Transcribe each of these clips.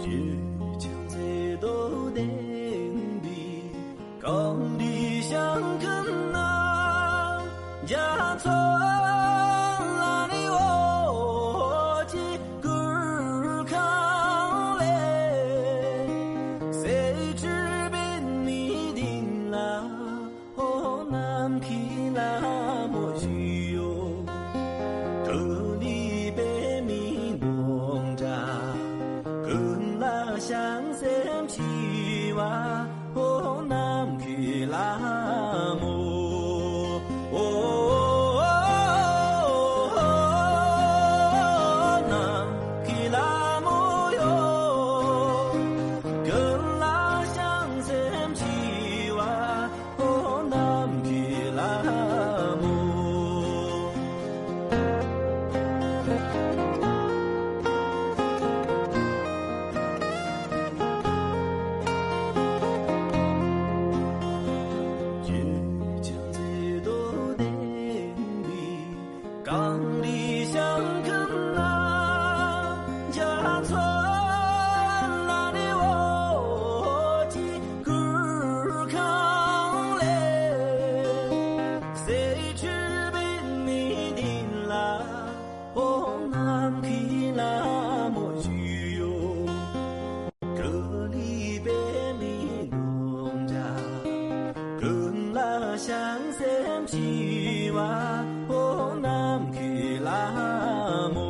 月像这朵电笔，讲理想跟那家村那里我几个康嘞，谁知变你定啦，哦南去那么去哟，特里被米弄着。相思起哇，哦南去拉木，南去拉木哟，跟拉相思起哇，哦南去拉木。讲理想跟那家村那里我几个康嘞，谁知变你定啦，哦南去那么去哟，这里被你弄着，跟那相思起哇。南去拉木，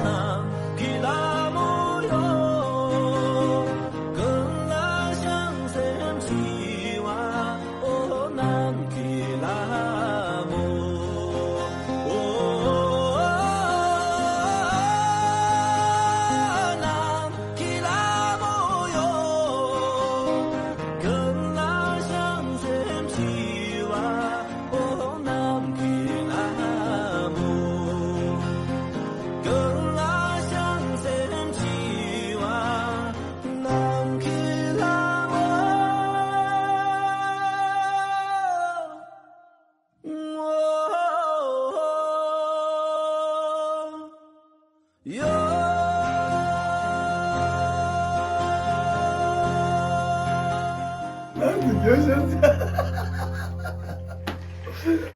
南去拉木哟，跟拉相思起哇，南去拉木，南去拉木哟。跟拉相思起哇，哦南去拉木，跟拉相思起哇，南去拉木，哟。你就现在。